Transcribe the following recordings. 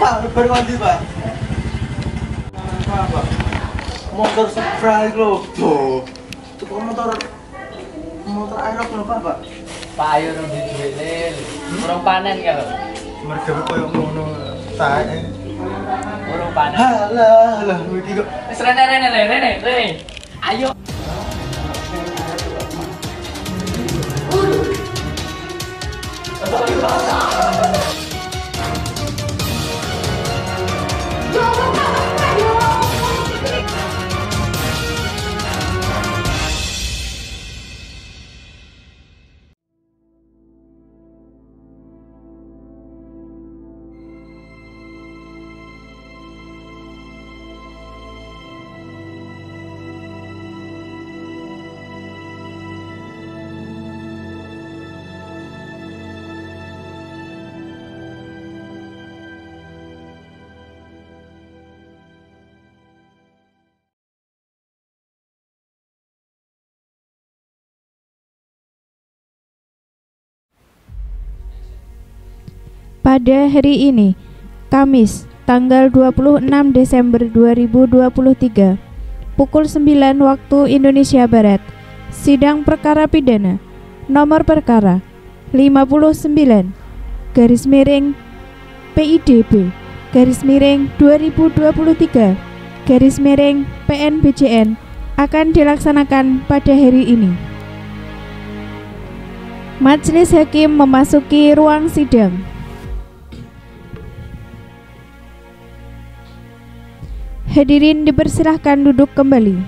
Pak, baru mandi Pak. Pak. Motor Supra itu loh. Tuh. Itu motor Aerox lho Pak. Pak ayo nang duwe-duwe. Urung panen kalau. Mereka koyo ngono tae. Urung panen. Halah, iki kok. Wis rene. Ayo. Pada hari ini, Kamis, tanggal 26 Desember 2023, pukul 9 waktu Indonesia Barat, sidang perkara pidana nomor perkara 59 garis miring PIDB garis miring 2023 garis miring PNBJN akan dilaksanakan pada hari ini. Majelis Hakim memasuki ruang sidang. Hadirin dipersilahkan duduk kembali.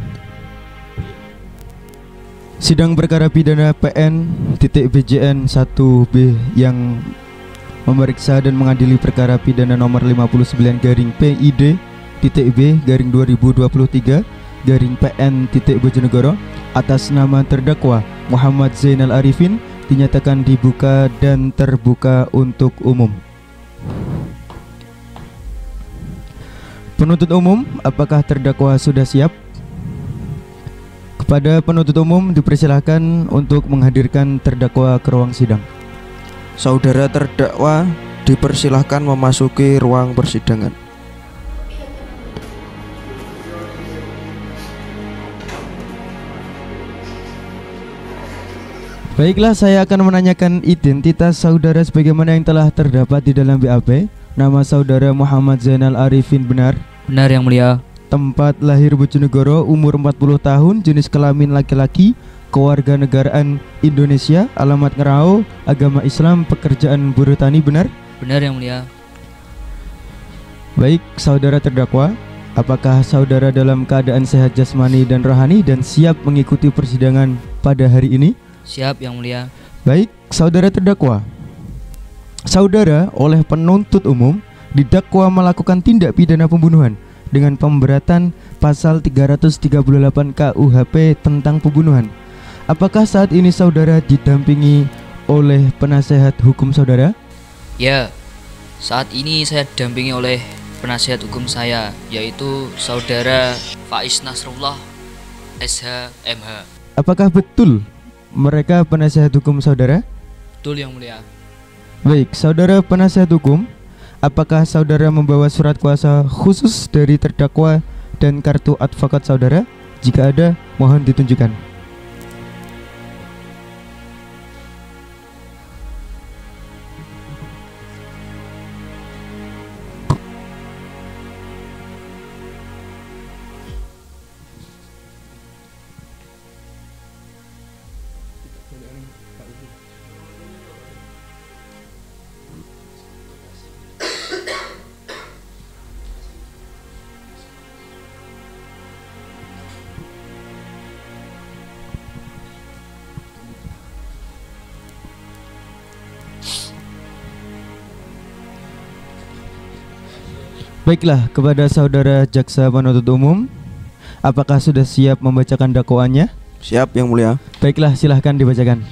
Sidang perkara pidana PN.BJN 1B yang memeriksa dan mengadili perkara pidana nomor 59 garing PID.B garing 2023 garing PN.Bojonegoro atas nama terdakwa Muhammad Zainal Arifin dinyatakan dibuka dan terbuka untuk umum. Penuntut umum, apakah terdakwa sudah siap? Kepada penuntut umum dipersilahkan untuk menghadirkan terdakwa ke ruang sidang. Saudara terdakwa dipersilahkan memasuki ruang persidangan. Baiklah, saya akan menanyakan identitas saudara sebagaimana yang telah terdapat di dalam BAP. Nama saudara Muhammad Zainal Arifin benar? Benar yang mulia. Tempat lahir Bojonegoro, umur 40 tahun, jenis kelamin laki-laki, kewarganegaraan Indonesia, alamat Ngerau, agama Islam, pekerjaan buruh tani, benar? Benar yang mulia. Baik, saudara terdakwa, apakah saudara dalam keadaan sehat jasmani dan rohani dan siap mengikuti persidangan pada hari ini? Siap yang mulia. Baik, saudara terdakwa, saudara oleh penuntut umum didakwa melakukan tindak pidana pembunuhan dengan pemberatan pasal 338 KUHP tentang pembunuhan. Apakah saat ini saudara didampingi oleh penasehat hukum saudara? Ya, saat ini saya didampingi oleh penasihat hukum saya, yaitu saudara Faiz Nasrullah SH MH. Apakah betul mereka penasehat hukum saudara? Betul yang mulia. Baik, saudara penasihat hukum, apakah saudara membawa surat kuasa khusus dari terdakwa dan kartu advokat saudara? Jika ada, mohon ditunjukkan. Baiklah, kepada saudara jaksa penuntut umum, apakah sudah siap membacakan dakwaannya? Siap, Yang Mulia. Baiklah, silahkan dibacakan.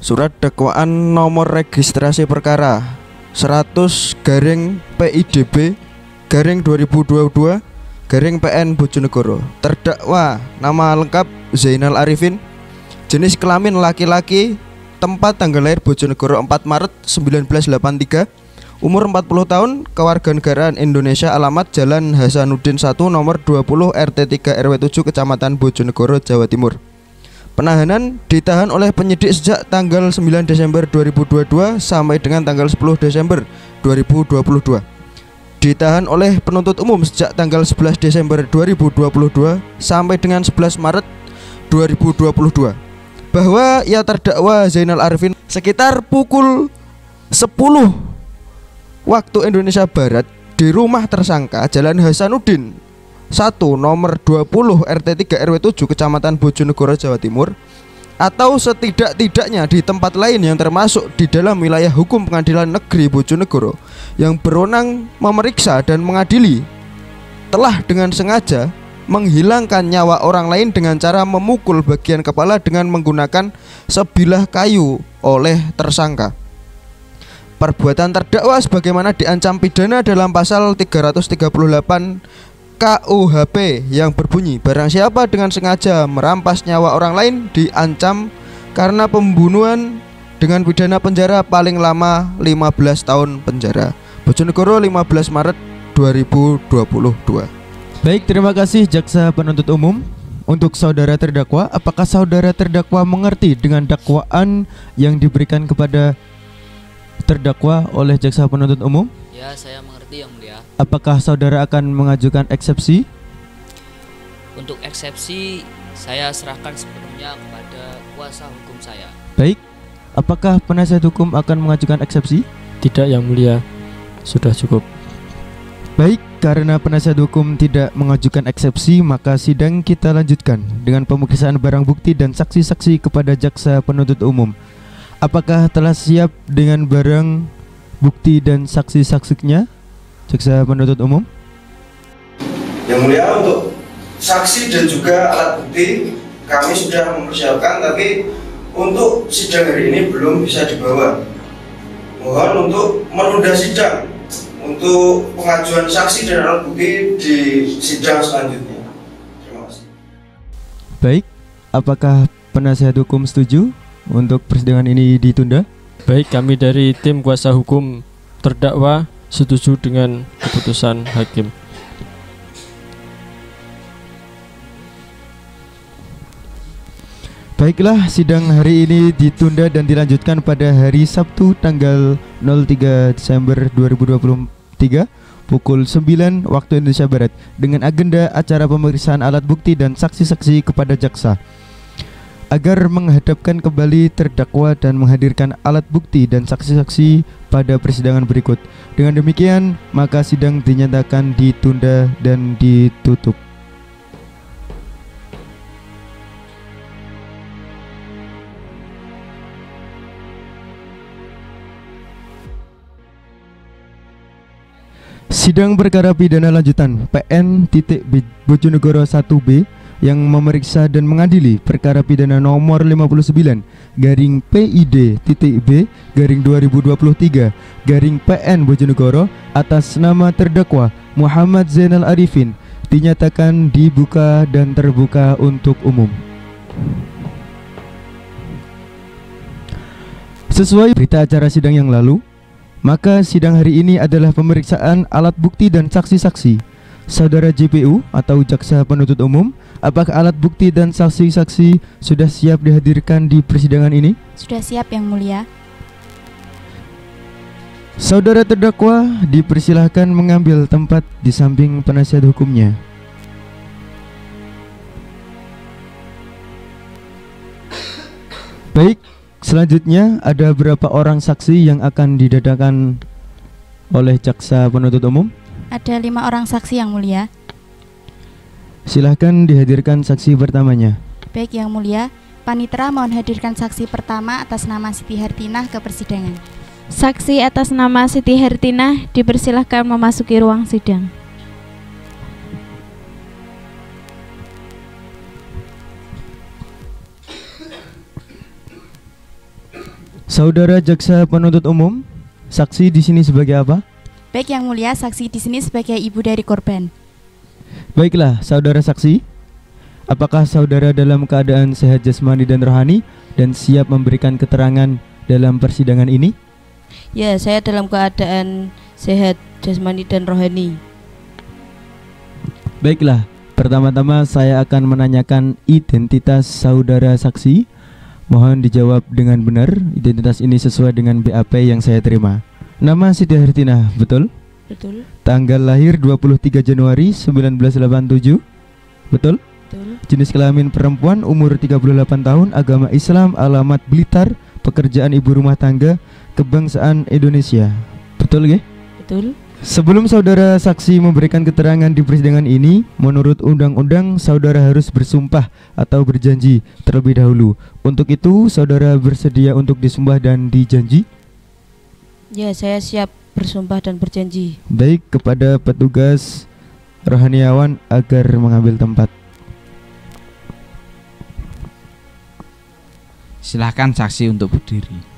Surat dakwaan nomor registrasi perkara 100/PIDB/2022/PN Bojonegoro. Terdakwa nama lengkap Zainal Arifin, jenis kelamin laki-laki, tempat tanggal lahir Bojonegoro 4 Maret 1983, umur 40 tahun, kewarganegaraan Indonesia, alamat Jalan Hasanuddin 1 nomor 20 RT 3 RW 7 Kecamatan Bojonegoro, Jawa Timur. Penahanan ditahan oleh penyidik sejak tanggal 9 Desember 2022 sampai dengan tanggal 10 Desember 2022. Ditahan oleh penuntut umum sejak tanggal 11 Desember 2022 sampai dengan 11 Maret 2022. Bahwa ia terdakwa Zainal Arifin sekitar pukul 10 waktu Indonesia Barat di rumah tersangka Jalan Hasanuddin 1 nomor 20 RT 3 RW 7 Kecamatan Bojonegoro, Jawa Timur, atau setidak-tidaknya di tempat lain yang termasuk di dalam wilayah hukum Pengadilan Negeri Bojonegoro yang berwenang memeriksa dan mengadili, telah dengan sengaja menghilangkan nyawa orang lain dengan cara memukul bagian kepala dengan menggunakan sebilah kayu oleh tersangka. Perbuatan terdakwa sebagaimana diancam pidana dalam pasal 338 KUHP yang berbunyi, barang siapa dengan sengaja merampas nyawa orang lain diancam karena pembunuhan dengan pidana penjara paling lama 15 tahun penjara. Bojonegoro, 15 Maret 2022. Baik, terima kasih jaksa penuntut umum. Untuk saudara terdakwa, apakah saudara terdakwa mengerti dengan dakwaan yang diberikan kepada terdakwa oleh jaksa penuntut umum? Ya, saya mengerti, Yang Mulia. Apakah saudara akan mengajukan eksepsi? Untuk eksepsi, saya serahkan sepenuhnya kepada kuasa hukum saya. Baik, apakah penasihat hukum akan mengajukan eksepsi? Tidak, Yang Mulia. Sudah cukup. Baik, karena penasihat hukum tidak mengajukan eksepsi, maka sidang kita lanjutkan dengan pemeriksaan barang bukti dan saksi-saksi kepada jaksa penuntut umum. Apakah telah siap dengan barang bukti dan saksi-saksinya, jaksa penuntut umum? Yang Mulia, untuk saksi dan juga alat bukti kami sudah mempersiapkan, tapi untuk sidang hari ini belum bisa dibawa. Mohon untuk menunda sidang untuk pengajuan saksi dan alat bukti di sidang selanjutnya. Terima kasih. Baik, apakah penasihat hukum setuju untuk persidangan ini ditunda? Baik, kami dari tim kuasa hukum terdakwa setuju dengan keputusan hakim. Baiklah, sidang hari ini ditunda dan dilanjutkan pada hari Sabtu tanggal 03 Desember 2023 pukul 9 waktu Indonesia Barat dengan agenda acara pemeriksaan alat bukti dan saksi-saksi kepada jaksa agar menghadapkan kembali terdakwa dan menghadirkan alat bukti dan saksi-saksi pada persidangan berikut. Dengan demikian, maka sidang dinyatakan ditunda dan ditutup. Sidang perkara pidana lanjutan PN Bojonegoro 1B yang memeriksa dan mengadili perkara pidana nomor 59/PID-B/2023/PN Bojonegoro atas nama terdakwa Muhammad Zainal Arifin dinyatakan dibuka dan terbuka untuk umum. Sesuai berita acara sidang yang lalu, maka sidang hari ini adalah pemeriksaan alat bukti dan saksi-saksi. Saudara JPU atau jaksa penuntut umum, apakah alat bukti dan saksi-saksi sudah siap dihadirkan di persidangan ini? Sudah siap, Yang Mulia. Saudara terdakwa dipersilahkan mengambil tempat di samping penasihat hukumnya. Baik, selanjutnya ada berapa orang saksi yang akan didadakan oleh jaksa penuntut umum? Ada 5 orang saksi, Yang Mulia. Silahkan dihadirkan saksi pertamanya. Baik, Yang Mulia. Panitera mohon hadirkan saksi pertama atas nama Siti Hartinah ke persidangan. Saksi atas nama Siti Hartinah dipersilahkan memasuki ruang sidang. Saudara Jaksa Penuntut Umum, saksi di sini sebagai apa? Baik Yang Mulia, saksi di sini sebagai ibu dari korban. Baiklah, saudara saksi. Apakah saudara dalam keadaan sehat jasmani dan rohani dan siap memberikan keterangan dalam persidangan ini? Ya, saya dalam keadaan sehat jasmani dan rohani. Baiklah, pertama-tama saya akan menanyakan identitas saudara saksi. Mohon dijawab dengan benar. Identitas ini sesuai dengan BAP yang saya terima. Nama Siti Hartinah, betul? Betul. Tanggal lahir 23 Januari 1987. Betul? Betul. Jenis kelamin perempuan, umur 38 tahun, agama Islam, alamat Blitar, pekerjaan ibu rumah tangga, kebangsaan Indonesia. Betul nggih? Betul. Sebelum saudara saksi memberikan keterangan di persidangan ini, menurut undang-undang saudara harus bersumpah atau berjanji terlebih dahulu. Untuk itu, saudara bersedia untuk disumpah dan dijanji? Ya, saya siap bersumpah dan berjanji. Baik, kepada petugas rohaniawan agar mengambil tempat. Silahkan saksi untuk berdiri.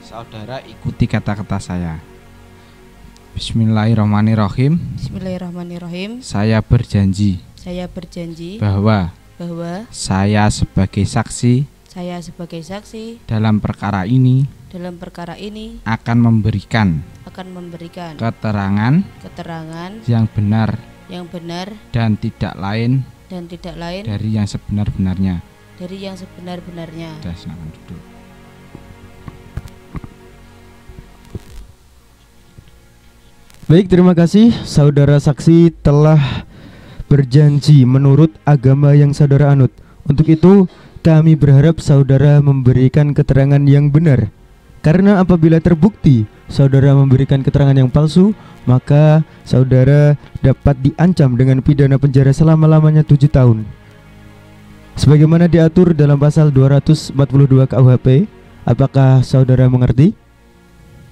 Saudara ikuti kata-kata saya. Bismillahirrahmanirrahim. Bismillahirrahmanirrahim. Saya berjanji bahwa saya sebagai saksi dalam perkara ini akan memberikan keterangan yang benar dan tidak lain dari yang sebenar-benarnya. Sudah, silakan duduk. Baik, terima kasih. Saudara saksi telah berjanji menurut agama yang saudara anut. Untuk itu, kami berharap saudara memberikan keterangan yang benar. Karena apabila terbukti saudara memberikan keterangan yang palsu, maka saudara dapat diancam dengan pidana penjara selama-lamanya 7 tahun. Sebagaimana diatur dalam pasal 242 KUHP, apakah saudara mengerti?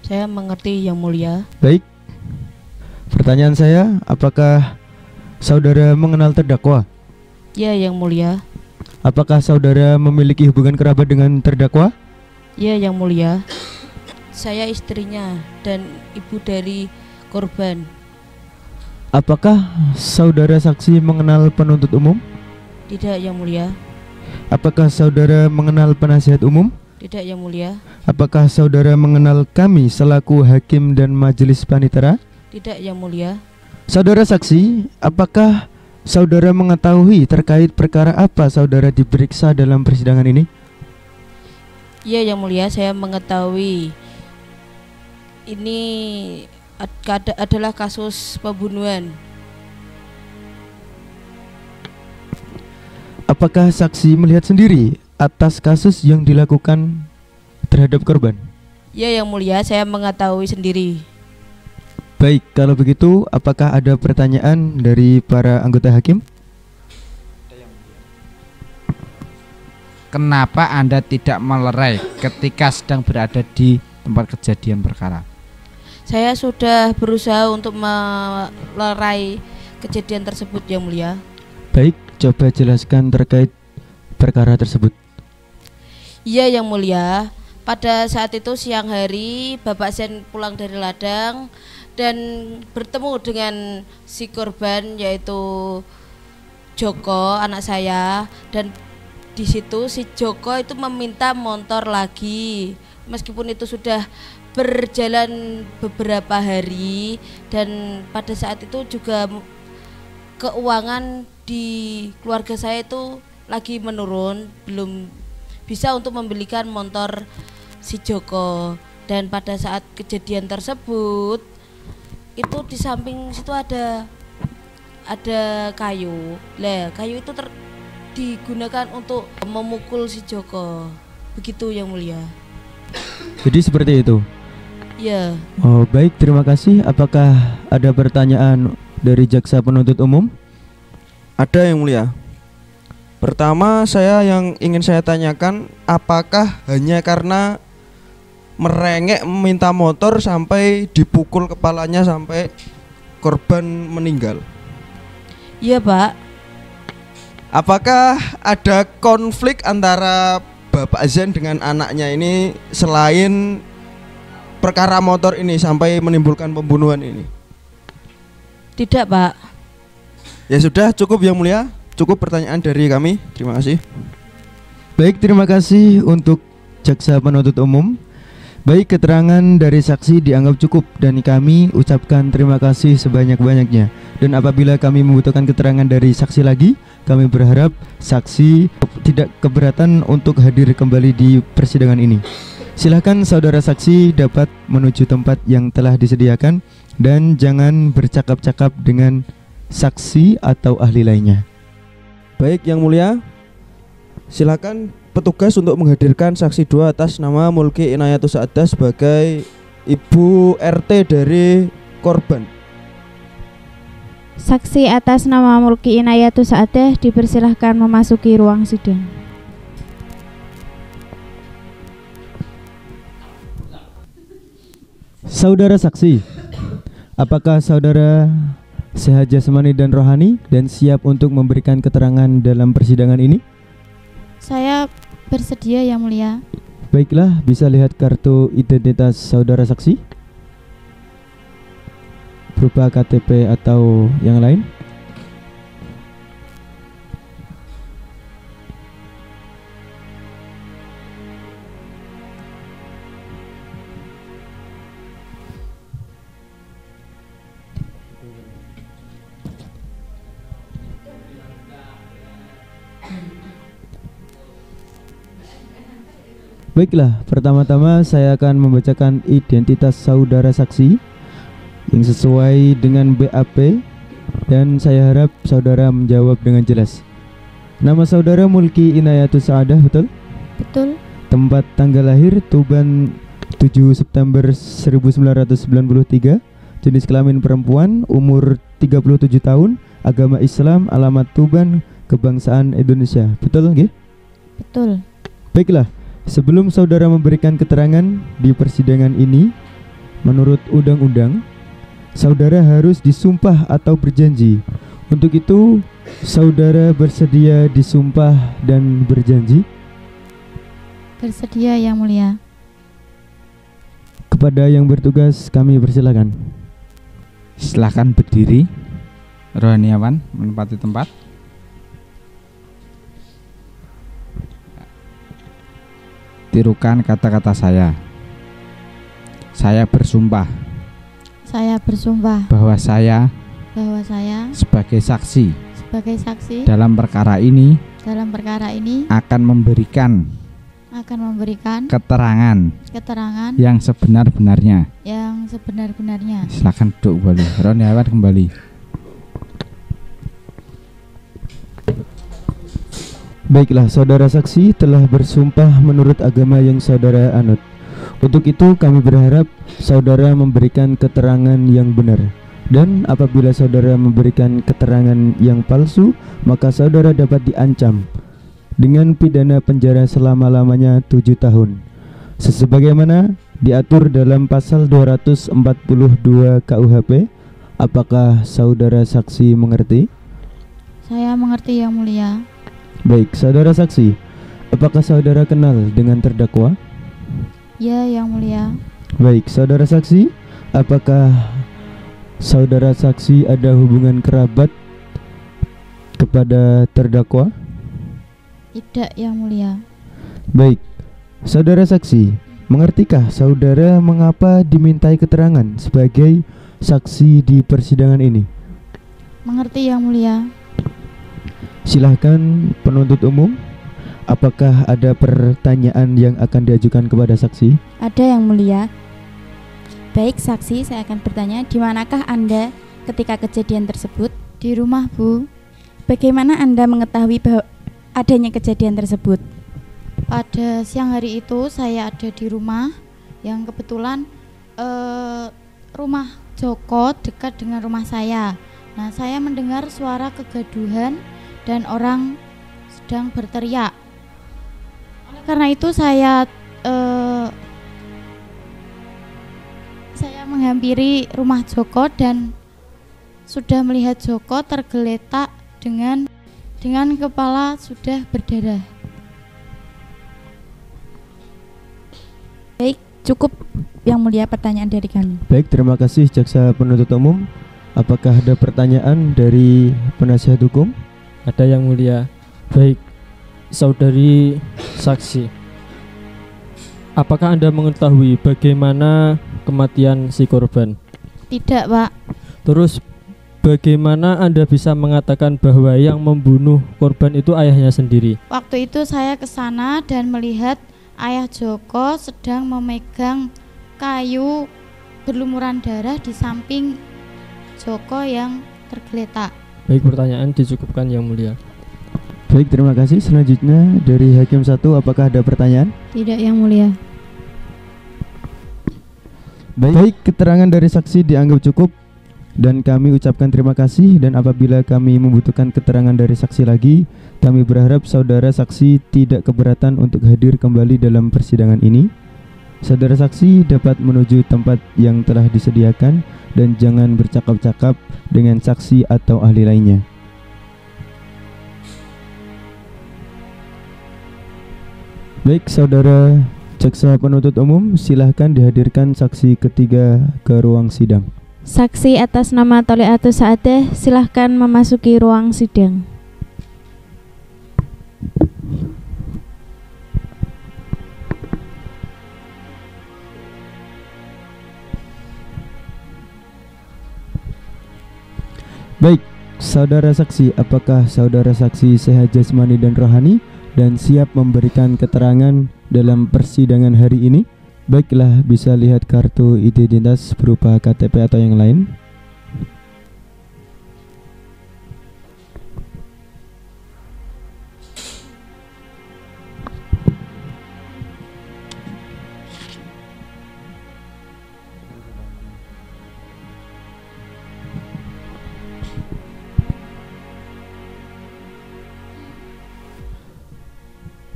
Saya mengerti, Yang Mulia. Baik. Pertanyaan saya, apakah saudara mengenal terdakwa? Ya, Yang Mulia. Apakah saudara memiliki hubungan kerabat dengan terdakwa? Ya, Yang Mulia. Saya istrinya dan ibu dari korban. Apakah saudara saksi mengenal penuntut umum? Tidak, Yang Mulia. Apakah saudara mengenal penasihat umum? Tidak, Yang Mulia. Apakah saudara mengenal kami selaku hakim dan majelis panitera? Tidak, Yang Mulia. Saudara saksi, apakah saudara mengetahui terkait perkara apa saudara diperiksa dalam persidangan ini? Ya, Yang Mulia, saya mengetahui ini adalah kasus pembunuhan. Apakah saksi melihat sendiri atas kasus yang dilakukan terhadap korban? Ya, Yang Mulia, saya mengetahui sendiri. Baik, kalau begitu apakah ada pertanyaan dari para anggota hakim? Kenapa Anda tidak melerai ketika sedang berada di tempat kejadian perkara? Saya sudah berusaha untuk melerai kejadian tersebut, Yang Mulia. Baik, coba jelaskan terkait perkara tersebut. Iya, Yang Mulia. Pada saat itu siang hari Bapak Sen pulang dari ladang dan bertemu dengan si korban yaitu Joko, anak saya, dan di situ si Joko itu meminta motor lagi meskipun itu sudah berjalan beberapa hari, dan pada saat itu juga keuangan di keluarga saya itu lagi menurun, belum bisa untuk membelikan motor si Joko. Dan pada saat kejadian tersebut itu di samping situ ada kayu. Lah, kayu itu digunakan untuk memukul si Joko. Begitu, Yang Mulia. Jadi seperti itu. Ya. Oh, baik, terima kasih. Apakah ada pertanyaan dari jaksa penuntut umum? Ada, Yang Mulia. Pertama, yang ingin saya tanyakan, apakah hanya karena merengek meminta motor sampai dipukul kepalanya sampai korban meninggal? Iya, Pak. Apakah ada konflik antara Bapak Zen dengan anaknya ini selain perkara motor ini sampai menimbulkan pembunuhan ini? Tidak, Pak. Ya sudah, cukup Yang Mulia. Cukup pertanyaan dari kami. Terima kasih. Baik, terima kasih untuk jaksa penuntut umum. Baik, keterangan dari saksi dianggap cukup dan kami ucapkan terima kasih sebanyak-banyaknya. Dan apabila kami membutuhkan keterangan dari saksi lagi, kami berharap saksi tidak keberatan untuk hadir kembali di persidangan ini. Silahkan saudara saksi dapat menuju tempat yang telah disediakan dan jangan bercakap-cakap dengan saksi atau ahli lainnya. Baik Yang Mulia, silakan petugas untuk menghadirkan saksi 2 atas nama Mulki Inayatus Saadah sebagai Ibu RT dari korban. Saksi atas nama Mulki Inayatus Saadah dipersilahkan memasuki ruang sidang. Saudara saksi, apakah saudara sehat jasmani dan rohani dan siap untuk memberikan keterangan dalam persidangan ini? Saya bersedia Yang Mulia. Baiklah, bisa lihat kartu identitas saudara saksi berupa KTP atau yang lain. Baiklah, pertama-tama saya akan membacakan identitas saudara saksi yang sesuai dengan BAP dan saya harap saudara menjawab dengan jelas. Nama saudara Mulki Inayatus Saadah, betul? Betul. Tempat tanggal lahir Tuban 7 September 1993, jenis kelamin perempuan, umur 37 tahun, agama Islam, alamat Tuban, kebangsaan Indonesia. Betul nggih? Betul. Baiklah, sebelum saudara memberikan keterangan di persidangan ini, menurut undang-undang, saudara harus disumpah atau berjanji. Untuk itu, saudara bersedia disumpah dan berjanji? Bersedia Yang Mulia. Kepada yang bertugas kami persilakan. Silahkan berdiri. Rohaniawan menempati tempat. Tirukan kata-kata saya. Saya bersumpah Saya bersumpah bahwa saya bahwa saya sebagai saksi sebagai saksi dalam perkara ini dalam perkara ini akan memberikan keterangan yang sebenar-benarnya. yang sebenar-benarnya. Silakan duduk kembali. Rohaniawan kembali. Baiklah, saudara saksi telah bersumpah menurut agama yang saudara anut. Untuk itu kami berharap saudara memberikan keterangan yang benar. Dan apabila saudara memberikan keterangan yang palsu, maka saudara dapat diancam dengan pidana penjara selama-lamanya 7 tahun. Sebagaimana diatur dalam pasal 242 KUHP. Apakah saudara saksi mengerti? Saya mengerti Yang Mulia. Baik, saudara saksi, apakah saudara kenal dengan terdakwa? Ya Yang Mulia. Baik, saudara saksi, apakah saudara saksi ada hubungan kerabat kepada terdakwa? Tidak Yang Mulia. Baik, saudara saksi, mengertikah saudara mengapa dimintai keterangan sebagai saksi di persidangan ini? Mengerti Yang Mulia. Silahkan penuntut umum, apakah ada pertanyaan yang akan diajukan kepada saksi? Ada Yang Mulia. Baik saksi, saya akan bertanya, di manakah Anda ketika kejadian tersebut? Di rumah, Bu. Bagaimana Anda mengetahui bahwa adanya kejadian tersebut? Pada siang hari itu saya ada di rumah yang kebetulan rumah Joko dekat dengan rumah saya. Nah, saya mendengar suara kegaduhan dan orang sedang berteriak. Oleh karena itu saya menghampiri rumah Joko dan sudah melihat Joko tergeletak dengan kepala sudah berdarah. Baik, cukup yang mulia pertanyaan dari kami. Baik, terima kasih Jaksa Penuntut Umum. Apakah ada pertanyaan dari penasihat hukum? Ada yang mulia. Baik, saudari saksi, apakah Anda mengetahui bagaimana kematian si korban? Tidak, Pak. Terus bagaimana Anda bisa mengatakan bahwa yang membunuh korban itu ayahnya sendiri? Waktu itu saya ke sana dan melihat ayah Joko sedang memegang kayu berlumuran darah di samping Joko yang tergeletak. Baik, pertanyaan dicukupkan yang mulia. Baik, terima kasih. Selanjutnya dari Hakim 1, apakah ada pertanyaan? Tidak, yang mulia. Baik, keterangan dari saksi dianggap cukup dan kami ucapkan terima kasih, dan apabila kami membutuhkan keterangan dari saksi lagi, kami berharap saudara saksi tidak keberatan untuk hadir kembali dalam persidangan ini. Saudara saksi dapat menuju tempat yang telah disediakan dan jangan bercakap-cakap dengan saksi atau ahli lainnya. Baik, saudara Jaksa Penuntut Umum, silahkan dihadirkan saksi ketiga ke ruang sidang. Saksi atas nama Tholiatus Sa'adah silahkan memasuki ruang sidang. Baik, saudara saksi, apakah saudara saksi sehat jasmani dan rohani dan siap memberikan keterangan dalam persidangan hari ini? Baiklah, bisa lihat kartu identitas berupa KTP atau yang lain.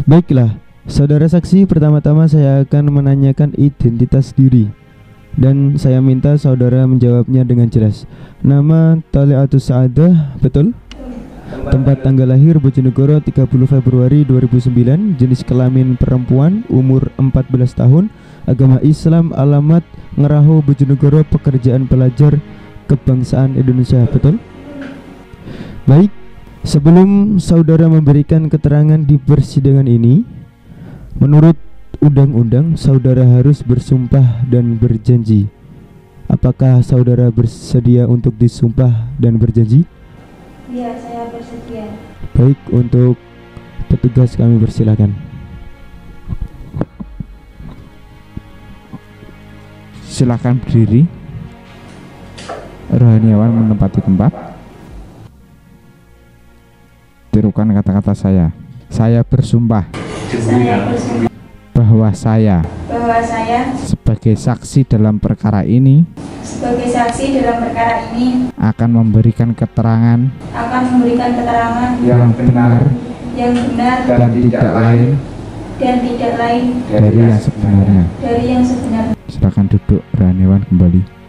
Baiklah, saudara saksi, pertama-tama saya akan menanyakan identitas diri dan saya minta saudara menjawabnya dengan jelas. Nama Tholiatus Sa'adah, betul? Tempat tanggal lahir Bojonegoro 30 Februari 2009, jenis kelamin perempuan, umur 14 tahun, agama Islam, alamat Ngeraho Bojonegoro, pekerjaan pelajar kebangsaan Indonesia, betul? Baik, sebelum saudara memberikan keterangan di persidangan ini, menurut undang-undang saudara harus bersumpah dan berjanji. Apakah saudara bersedia untuk disumpah dan berjanji? Iya, saya bersedia. Baik, untuk petugas kami persilakan. Silakan berdiri. Rohaniawan menempati tempat. Tirukan kata-kata saya. Saya bersumpah bahwa saya sebagai saksi dalam perkara ini akan memberikan keterangan yang benar dan tidak lain dari yang sebenarnya. Silakan duduk, Rohaniawan kembali.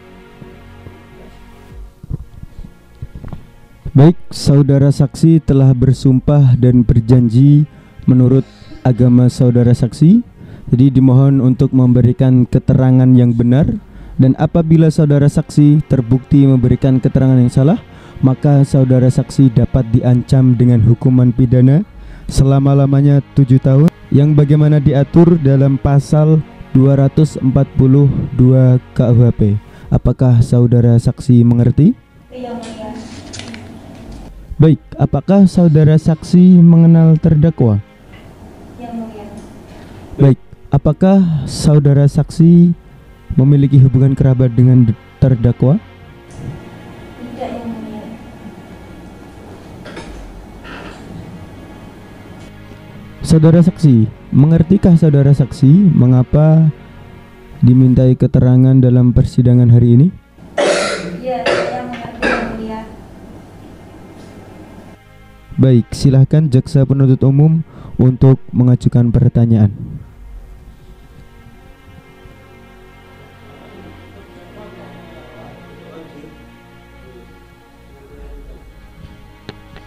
Baik, saudara saksi telah bersumpah dan berjanji menurut agama saudara saksi. Jadi dimohon untuk memberikan keterangan yang benar, dan apabila saudara saksi terbukti memberikan keterangan yang salah, maka saudara saksi dapat diancam dengan hukuman pidana selama-lamanya 7 tahun yang bagaimana diatur dalam pasal 242 KUHP. Apakah saudara saksi mengerti? Baik, apakah saudara saksi mengenal terdakwa? Baik, apakah saudara saksi memiliki hubungan kerabat dengan terdakwa? Tidak, yang mulia. Saudara saksi, mengertikah saudara saksi mengapa dimintai keterangan dalam persidangan hari ini? Iya, saya mengerti, yang mulia. Baik, silahkan jaksa penuntut umum untuk mengajukan pertanyaan.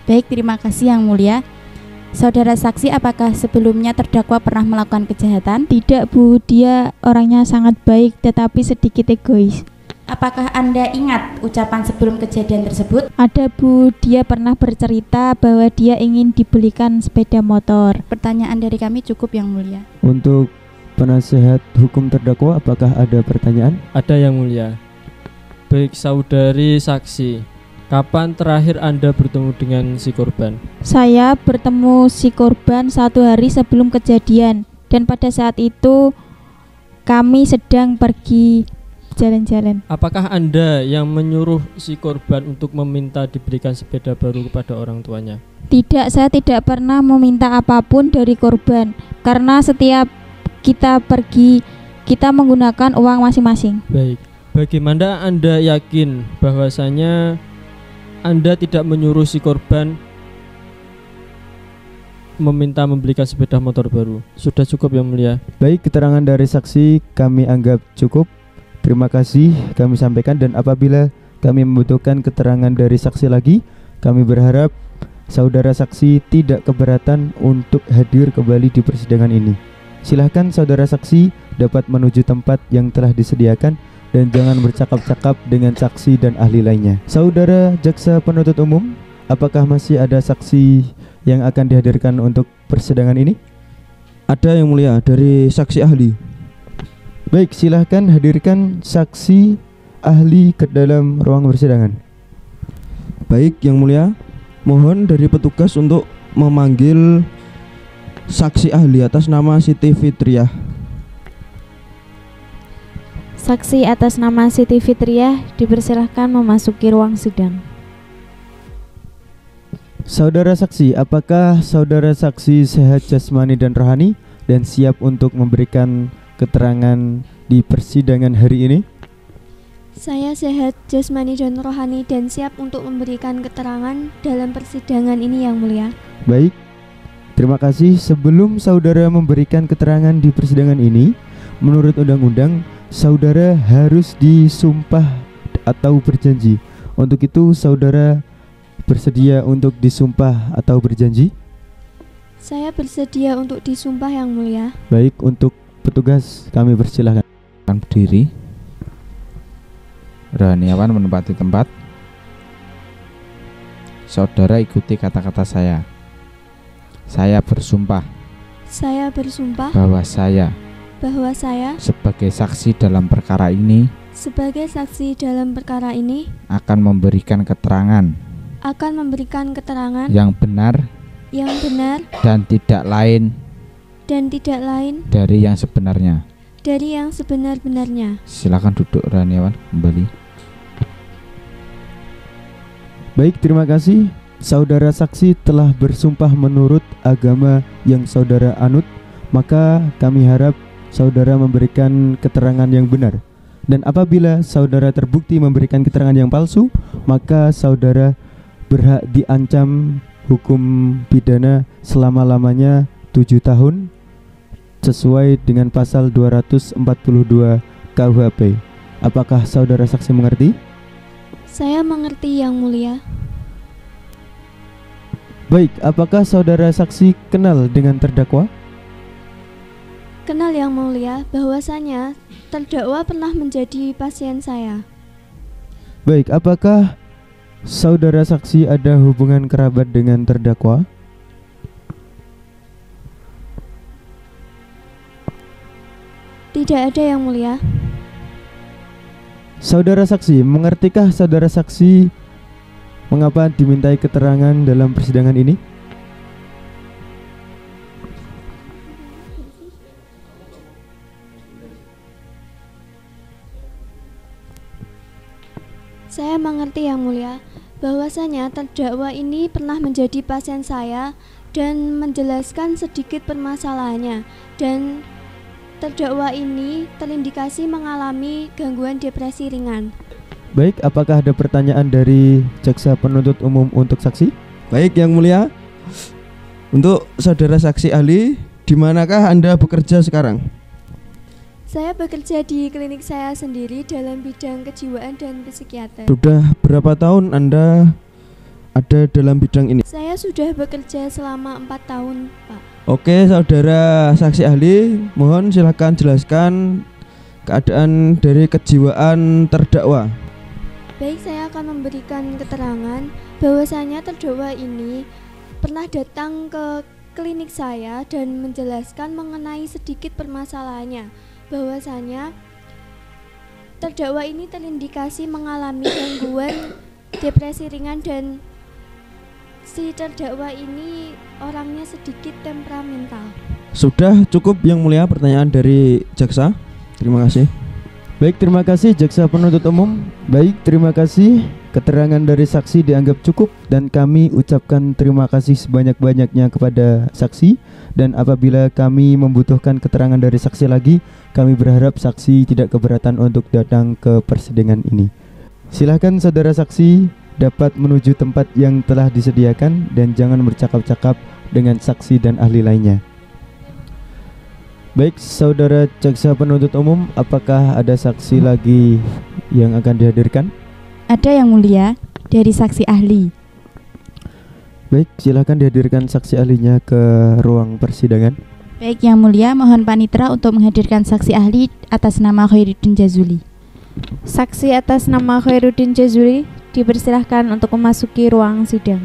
Baik, terima kasih Yang Mulia. Saudara saksi, apakah sebelumnya terdakwa pernah melakukan kejahatan? Tidak, Bu. Dia orangnya sangat baik tetapi sedikit egois. Apakah Anda ingat ucapan sebelum kejadian tersebut? Ada, Bu. Dia pernah bercerita bahwa dia ingin dibelikan sepeda motor. Pertanyaan dari kami cukup Yang Mulia. Untuk penasehat hukum terdakwa, apakah ada pertanyaan? Ada Yang Mulia. Baik, saudari saksi, kapan terakhir Anda bertemu dengan si korban? Saya bertemu si korban 1 hari sebelum kejadian, dan pada saat itu kami sedang pergi jalan-jalan. Apakah Anda yang menyuruh si korban untuk meminta diberikan sepeda baru kepada orang tuanya? Tidak, saya tidak pernah meminta apapun dari korban, karena setiap kita pergi, kita menggunakan uang masing-masing. Baik, bagaimana Anda yakin bahwasanya Anda tidak menyuruh si korban meminta membelikan sepeda motor baru? Sudah cukup Yang Mulia. Baik, keterangan dari saksi kami anggap cukup. Terima kasih kami sampaikan, dan apabila kami membutuhkan keterangan dari saksi lagi, kami berharap saudara saksi tidak keberatan untuk hadir kembali di persidangan ini. Silahkan saudara saksi dapat menuju tempat yang telah disediakan dan jangan bercakap-cakap dengan saksi dan ahli lainnya. Saudara jaksa penuntut umum, apakah masih ada saksi yang akan dihadirkan untuk persidangan ini? Ada Yang Mulia, dari saksi ahli. Baik, silahkan hadirkan saksi ahli ke dalam ruang persidangan. Baik Yang Mulia, mohon dari petugas untuk memanggil saksi ahli atas nama Siti Fitriah. Saksi atas nama Siti Fitriah dipersilahkan memasuki ruang sidang. Saudara saksi, apakah saudara saksi sehat jasmani dan rohani dan siap untuk memberikan keterangan di persidangan hari ini? Saya sehat jasmani dan rohani dan siap untuk memberikan keterangan dalam persidangan ini Yang Mulia. Baik, terima kasih. Sebelum saudara memberikan keterangan di persidangan ini, menurut undang-undang, saudara harus disumpah atau berjanji. Untuk itu, saudara bersedia untuk disumpah atau berjanji? Saya bersedia untuk disumpah Yang Mulia. Baik, untuk petugas kami persilahkan. Akan berdiri. Rohaniawan menempati tempat. Saudara ikuti kata-kata saya. Saya bersumpah Saya bersumpah bahwa saya sebagai saksi dalam perkara ini dalam perkara ini akan memberikan keterangan yang benar dan tidak lain dari yang sebenarnya. Silakan duduk Rohaniawan kembali. Baik, terima kasih. Saudara saksi telah bersumpah menurut agama yang saudara anut, maka kami harap saudara memberikan keterangan yang benar. Dan apabila saudara terbukti memberikan keterangan yang palsu, maka saudara berhak diancam hukum pidana selama-lamanya 7 tahun sesuai dengan pasal 242 KUHP. Apakah saudara saksi mengerti? Saya mengerti Yang Mulia. Baik, apakah saudara saksi kenal dengan terdakwa? Kenal Yang Mulia, bahwasanya terdakwa pernah menjadi pasien saya. Baik, apakah saudara saksi ada hubungan kerabat dengan terdakwa? Tidak ada Yang Mulia. Saudara saksi, mengertikah saudara saksi mengapa dimintai keterangan dalam persidangan ini? Saya mengerti Yang Mulia, bahwasanya terdakwa ini pernah menjadi pasien saya dan menjelaskan sedikit permasalahannya, dan terdakwa ini terindikasi mengalami gangguan depresi ringan. Baik, apakah ada pertanyaan dari jaksa penuntut umum untuk saksi? Baik yang mulia, untuk saudara saksi ahli, di manakah Anda bekerja sekarang? Saya bekerja di klinik saya sendiri dalam bidang kejiwaan dan psikiater. Sudah berapa tahun Anda ada dalam bidang ini? Saya sudah bekerja selama 4 tahun, Pak. Oke, saudara saksi ahli, mohon silakan jelaskan keadaan dari kejiwaan terdakwa. Baik, saya akan memberikan keterangan bahwasanya terdakwa ini pernah datang ke klinik saya dan menjelaskan mengenai sedikit permasalahannya, bahwasanya terdakwa ini terindikasi mengalami gangguan depresi ringan dan si terdakwa ini orangnya sedikit temperamental. Sudah cukup yang mulia pertanyaan dari jaksa. Terima kasih. Baik, terima kasih jaksa penuntut umum. Baik, terima kasih. Keterangan dari saksi dianggap cukup dan kami ucapkan terima kasih sebanyak-banyaknya kepada saksi. Dan apabila kami membutuhkan keterangan dari saksi lagi, kami berharap saksi tidak keberatan untuk datang ke persidangan ini. Silakan saudara saksi dapat menuju tempat yang telah disediakan dan jangan bercakap-cakap dengan saksi dan ahli lainnya. Baik, saudara jaksa penuntut umum, apakah ada saksi lagi yang akan dihadirkan? Ada yang mulia, dari saksi ahli. Baik, silakan dihadirkan saksi ahlinya ke ruang persidangan. Baik yang mulia, mohon panitera untuk menghadirkan saksi ahli atas nama Khairuddin Jazuli. Saksi atas nama Khairuddin Jazuli dipersilahkan untuk memasuki ruang sidang.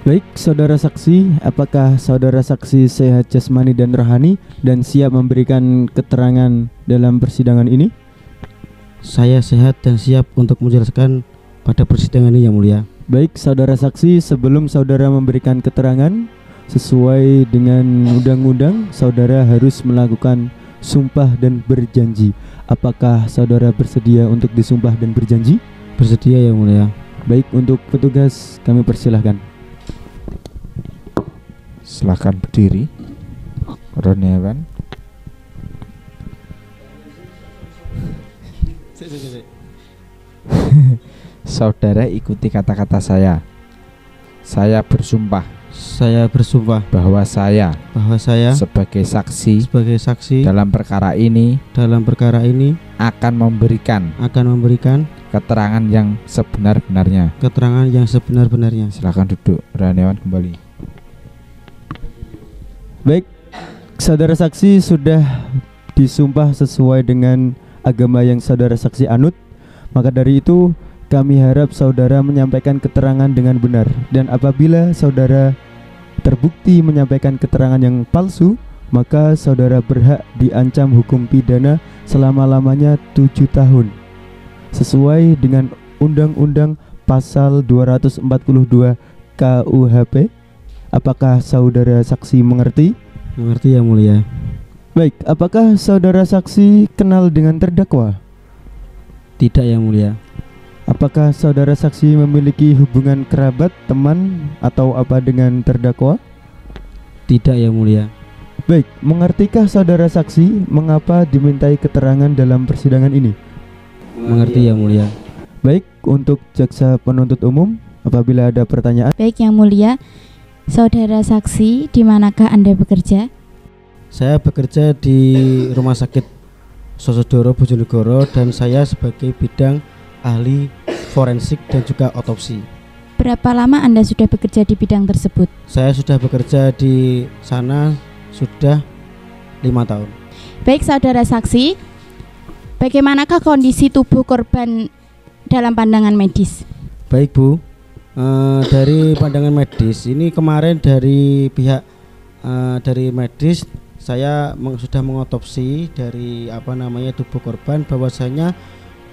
Baik, saudara saksi, apakah saudara saksi sehat jasmani dan rohani dan siap memberikan keterangan dalam persidangan ini? Saya sehat dan siap untuk menjelaskan pada persidangan ini yang mulia. Baik, saudara saksi, sebelum saudara memberikan keterangan sesuai dengan undang-undang, saudara harus melakukan sumpah dan berjanji. Apakah saudara bersedia untuk disumpah dan berjanji? Bersedia yang mulia. Baik, untuk petugas kami persilahkan. Silakan berdiri. Roniawan. Saudara ikuti kata-kata saya. Saya bersumpah. Saya bersumpah bahwa saya sebagai saksi dalam perkara ini akan memberikan keterangan yang sebenar-benarnya. Silakan duduk. Roniawan kembali. Baik, saudara saksi sudah disumpah sesuai dengan agama yang saudara saksi anut. Maka dari itu kami harap saudara menyampaikan keterangan dengan benar. Dan apabila saudara terbukti menyampaikan keterangan yang palsu, maka saudara berhak diancam hukum pidana selama-lamanya 7 tahun sesuai dengan Undang-Undang Pasal 242 KUHP. Apakah saudara saksi mengerti? Mengerti yang mulia. Baik, apakah saudara saksi kenal dengan terdakwa? Tidak yang mulia. Apakah saudara saksi memiliki hubungan kerabat, teman, atau apa dengan terdakwa? Tidak yang mulia. Baik, mengertikah saudara saksi mengapa dimintai keterangan dalam persidangan ini? Mengerti yang mulia. Baik, untuk jaksa penuntut umum, apabila ada pertanyaan. Baik yang mulia, saudara saksi, di manakah Anda bekerja? Saya bekerja di Rumah Sakit Sosodoro Bojonegoro dan saya sebagai bidang ahli forensik dan juga otopsi. Berapa lama Anda sudah bekerja di bidang tersebut? Saya sudah bekerja di sana sudah 5 tahun. Baik saudara saksi, bagaimanakah kondisi tubuh korban dalam pandangan medis? Baik Bu, dari pandangan medis ini kemarin dari pihak dari medis saya sudah mengotopsi dari tubuh korban, bahwasanya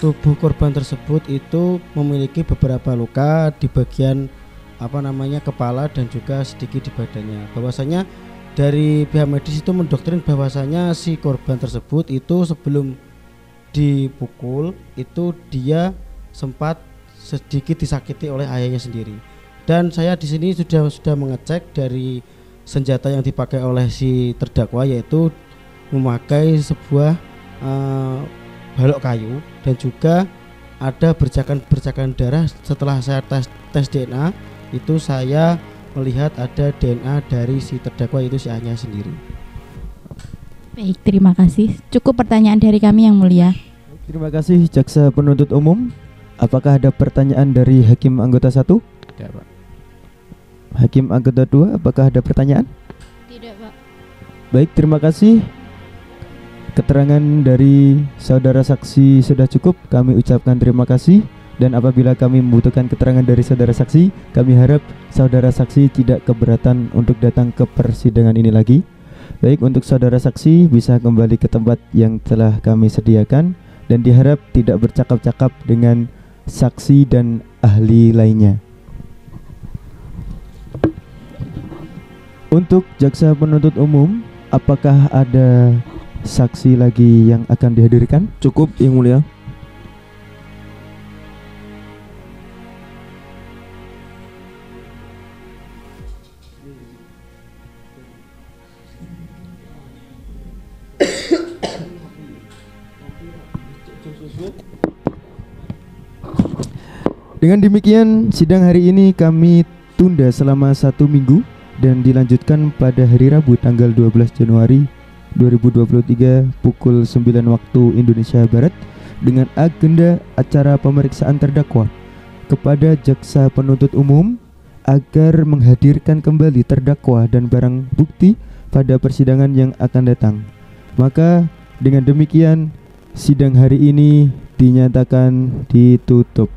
tubuh korban tersebut itu memiliki beberapa luka di bagian kepala dan juga sedikit di badannya. Bahwasanya dari pihak medis itu mendoktrin bahwasanya si korban tersebut itu sebelum dipukul itu dia sempat sedikit disakiti oleh ayahnya sendiri. Dan saya di sini sudah mengecek dari senjata yang dipakai oleh si terdakwa, yaitu memakai sebuah balok kayu, dan juga ada bercakan darah. Setelah saya tes DNA, itu saya melihat ada DNA dari si terdakwa, itu si Anya sendiri. Baik, terima kasih. Cukup pertanyaan dari kami yang mulia. Terima kasih Jaksa Penuntut Umum. Apakah ada pertanyaan dari Hakim Anggota 1? Tidak, Pak. Hakim Anggota 2, apakah ada pertanyaan? Tidak, Pak. Baik, terima kasih. Keterangan dari saudara saksi sudah cukup. Kami ucapkan terima kasih. Dan apabila kami membutuhkan keterangan dari saudara saksi, kami harap saudara saksi tidak keberatan untuk datang ke persidangan ini lagi. Baik, untuk saudara saksi bisa kembali ke tempat yang telah kami sediakan, dan diharap tidak bercakap-cakap dengan saksi dan ahli lainnya. Untuk jaksa penuntut umum, apakah ada saksi lagi yang akan dihadirkan? Cukup, Yang Mulia. Dengan demikian, sidang hari ini kami tunda selama 1 minggu dan dilanjutkan pada hari Rabu tanggal 12 Januari 2023 pukul 9 waktu Indonesia Barat dengan agenda acara pemeriksaan terdakwa kepada jaksa penuntut umum agar menghadirkan kembali terdakwa dan barang bukti pada persidangan yang akan datang. Maka dengan demikian sidang hari ini dinyatakan ditutup.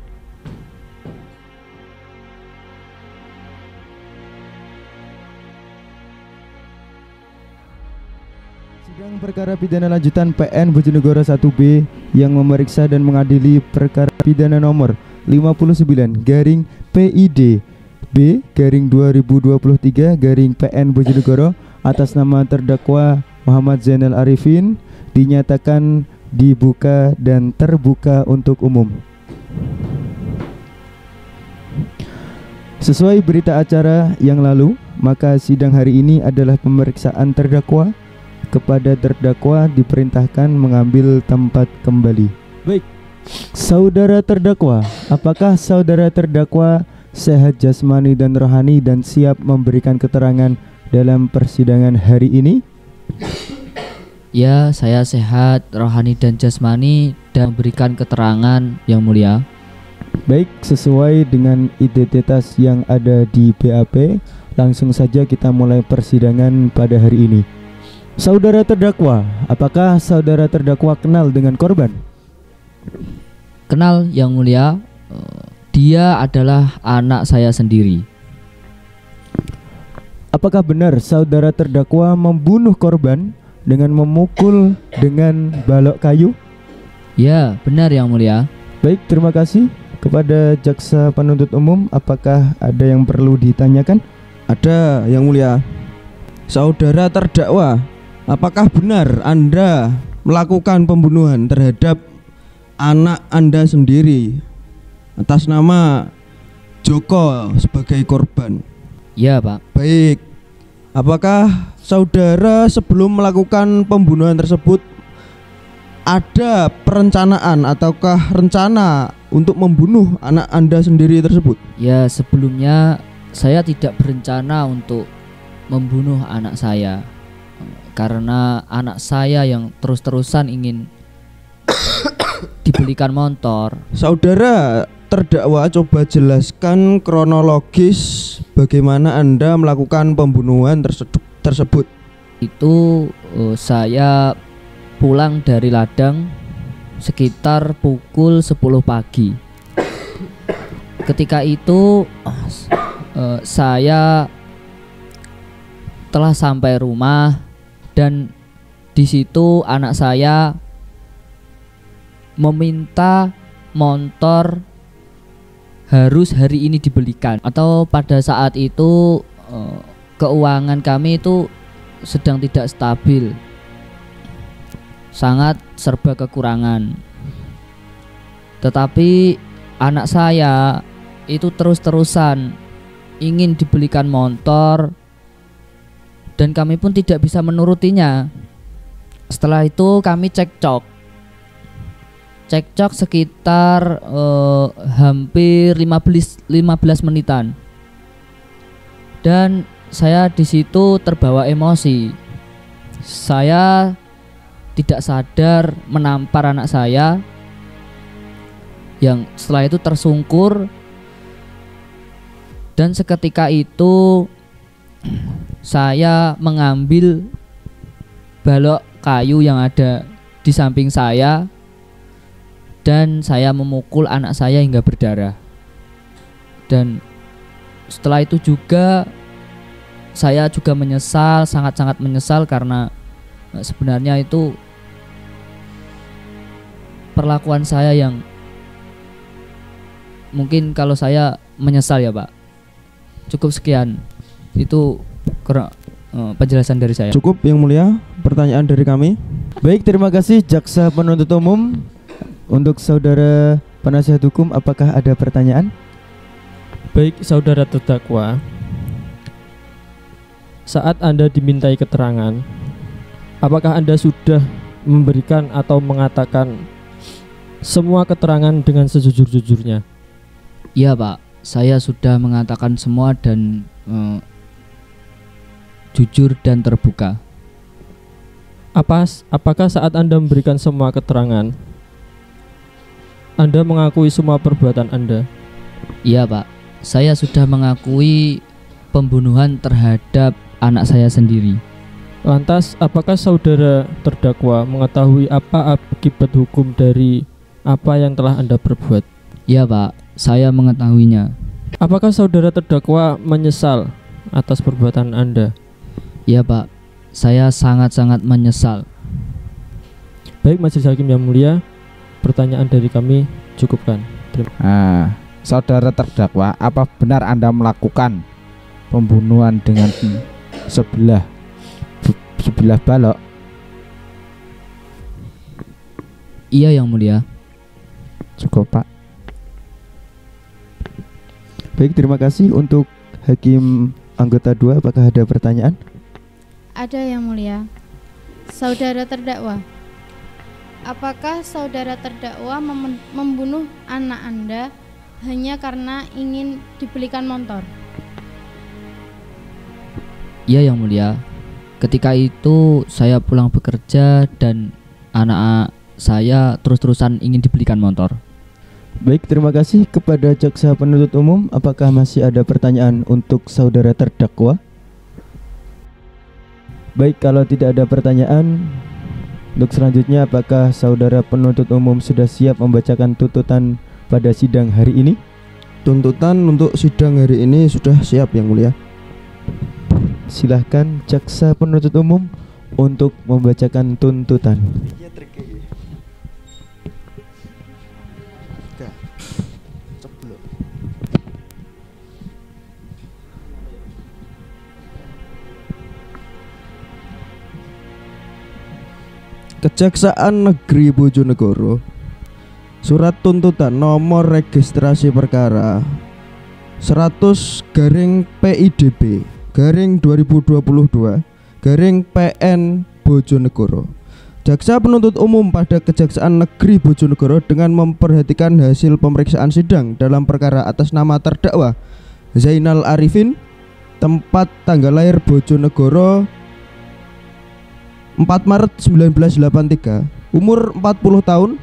Sidang perkara pidana lanjutan PN Bojonegoro 1B yang memeriksa dan mengadili perkara pidana nomor 59/PID B/2023/PN Bojonegoro atas nama terdakwa Muhammad Zainal Arifin dinyatakan dibuka dan terbuka untuk umum. Sesuai berita acara yang lalu, maka sidang hari ini adalah pemeriksaan terdakwa. Kepada terdakwa diperintahkan mengambil tempat kembali. Baik, saudara terdakwa, apakah saudara terdakwa sehat jasmani dan rohani dan siap memberikan keterangan dalam persidangan hari ini? Ya, saya sehat rohani dan jasmani dan memberikan keterangan yang mulia. Baik, sesuai dengan identitas yang ada di BAP, langsung saja kita mulai persidangan pada hari ini. Saudara terdakwa, apakah saudara terdakwa kenal dengan korban? Kenal yang mulia, dia adalah anak saya sendiri. Apakah benar saudara terdakwa membunuh korban dengan memukul dengan balok kayu? Ya, benar yang mulia. Baik, terima kasih. Kepada jaksa penuntut umum, apakah ada yang perlu ditanyakan? Ada, Yang Mulia. Saudara terdakwa, apakah benar Anda melakukan pembunuhan terhadap anak Anda sendiri atas nama Joko sebagai korban? Ya, Pak. Baik. Apakah saudara sebelum melakukan pembunuhan tersebut ada perencanaan ataukah rencana untuk membunuh anak Anda sendiri tersebut? Ya, sebelumnya saya tidak berencana untuk membunuh anak saya. Karena anak saya yang terus-terusan ingin dibelikan motor. Saudara terdakwa, coba jelaskan kronologis bagaimana Anda melakukan pembunuhan tersebut. Itu saya pulang dari ladang sekitar pukul 10 pagi. Ketika itu saya telah sampai rumah. Dan di situ anak saya meminta motor harus hari ini dibelikan, atau pada saat itu keuangan kami itu sedang tidak stabil, sangat serba kekurangan. Tetapi anak saya itu terus-terusan ingin dibelikan motor dan kami pun tidak bisa menurutinya. Setelah itu kami cekcok cekcok sekitar hampir 15 menitan. Dan saya di situ terbawa emosi. Saya tidak sadar menampar anak saya yang setelah itu tersungkur, dan seketika itu saya mengambil balok kayu yang ada di samping saya dan saya memukul anak saya hingga berdarah. Dan setelah itu juga saya juga menyesal, sangat-sangat menyesal, karena sebenarnya itu perlakuan saya yang mungkin kalau saya menyesal ya Pak. Cukup sekian, itu penjelasan dari saya. Cukup Yang Mulia pertanyaan dari kami. Baik, terima kasih Jaksa Penuntut Umum. Untuk saudara penasihat hukum, apakah ada pertanyaan? Baik, saudara terdakwa, saat Anda dimintai keterangan, apakah Anda sudah memberikan atau mengatakan semua keterangan dengan sejujur-jujurnya? Iya Pak, saya sudah mengatakan semua dan jujur dan terbuka. Apakah saat Anda memberikan semua keterangan, Anda mengakui semua perbuatan Anda? Iya Pak, saya sudah mengakui pembunuhan terhadap anak saya sendiri. Lantas, apakah saudara terdakwa mengetahui apa akibat hukum dari apa yang telah Anda perbuat? Iya Pak, saya mengetahuinya. Apakah saudara terdakwa menyesal atas perbuatan Anda? Iya Pak, saya sangat-sangat menyesal. Baik Majelis Hakim yang mulia, pertanyaan dari kami cukupkan. Saudara terdakwa, apa benar Anda melakukan pembunuhan dengan sebilah balok? Iya Yang Mulia. Cukup Pak. Baik, terima kasih. Untuk Hakim anggota 2, apakah ada pertanyaan? Ada Yang Mulia. Saudara terdakwa, apakah saudara terdakwa membunuh anak Anda hanya karena ingin dibelikan motor? Iya Yang Mulia. Ketika itu saya pulang bekerja dan anak saya terus-terusan ingin dibelikan motor. Baik, terima kasih kepada Jaksa Penuntut Umum. Apakah masih ada pertanyaan untuk saudara terdakwa? Baik, kalau tidak ada pertanyaan, untuk selanjutnya apakah saudara penuntut umum sudah siap membacakan tuntutan pada sidang hari ini? Tuntutan untuk sidang hari ini sudah siap Yang Mulia. Silahkan Jaksa Penuntut Umum untuk membacakan tuntutan. Kejaksaan Negeri Bojonegoro, surat tuntutan nomor registrasi perkara 100/PIDB/2022/PN Bojonegoro. Jaksa penuntut umum pada Kejaksaan Negeri Bojonegoro dengan memperhatikan hasil pemeriksaan sidang dalam perkara atas nama terdakwa Zainal Arifin, tempat tanggal lahir Bojonegoro 4 Maret 1983, umur 40 tahun,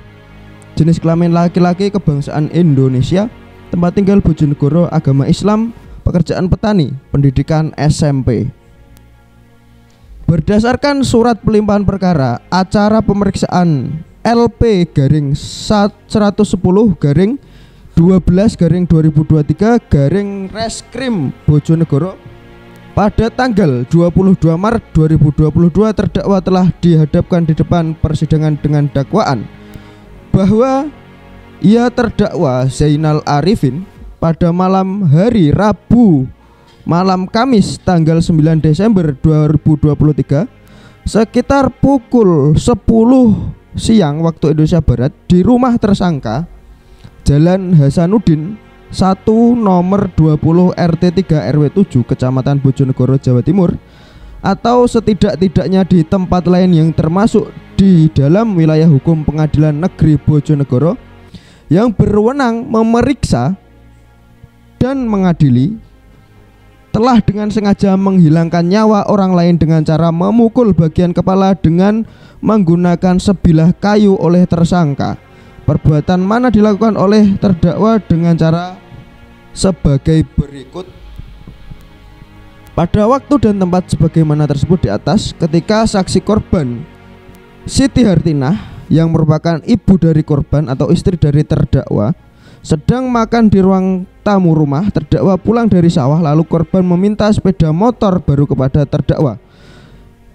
jenis kelamin laki-laki, kebangsaan Indonesia, tempat tinggal Bojonegoro, agama Islam, pekerjaan petani, pendidikan SMP. Berdasarkan surat pelimpahan perkara acara pemeriksaan LP/11/12/2023 Bojonegoro pada tanggal 22 Maret 2022, terdakwa telah dihadapkan di depan persidangan dengan dakwaan bahwa ia terdakwa Zainal Arifin pada malam hari Rabu malam Kamis tanggal 9 Desember 2023 sekitar pukul 10 siang waktu Indonesia Barat di rumah tersangka Jalan Hasanuddin 1 nomor 20 RT 3 RW 7 Kecamatan Bojonegoro, Jawa Timur, atau setidak-tidaknya di tempat lain yang termasuk di dalam wilayah hukum Pengadilan Negeri Bojonegoro yang berwenang memeriksa dan mengadili telah dengan sengaja menghilangkan nyawa orang lain dengan cara memukul bagian kepala dengan menggunakan sebilah kayu oleh tersangka. Perbuatan mana dilakukan oleh terdakwa dengan cara sebagai berikut. Pada waktu dan tempat sebagaimana tersebut di atas, ketika saksi korban Siti Hartinah yang merupakan ibu dari korban atau istri dari terdakwa sedang makan di ruang tamu rumah, terdakwa pulang dari sawah lalu korban meminta sepeda motor baru kepada terdakwa.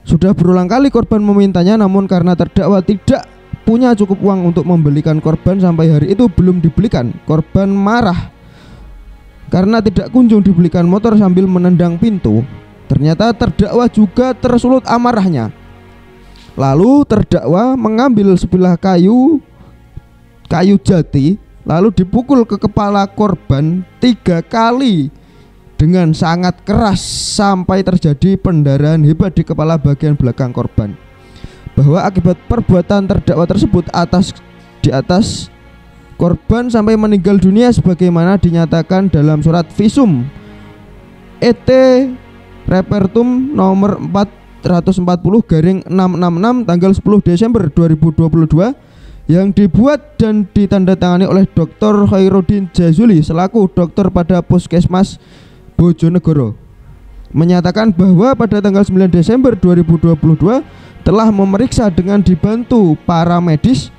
Sudah berulang kali korban memintanya, namun karena terdakwa tidak punya cukup uang untuk membelikan korban sampai hari itu belum dibelikan. Korban marah karena tidak kunjung dibelikan motor sambil menendang pintu. Ternyata terdakwa juga tersulut amarahnya. Lalu terdakwa mengambil sebilah kayu jati lalu dipukul ke kepala korban 3 kali dengan sangat keras sampai terjadi pendarahan hebat di kepala bagian belakang korban. Bahwa akibat perbuatan terdakwa tersebut di atas korban sampai meninggal dunia sebagaimana dinyatakan dalam surat visum ET Repertum nomor 440/666 tanggal 10 Desember 2022 yang dibuat dan ditandatangani oleh Dr. Khairuddin Jazuli selaku dokter pada Puskesmas Bojonegoro, menyatakan bahwa pada tanggal 9 Desember 2022 telah memeriksa dengan dibantu para medis,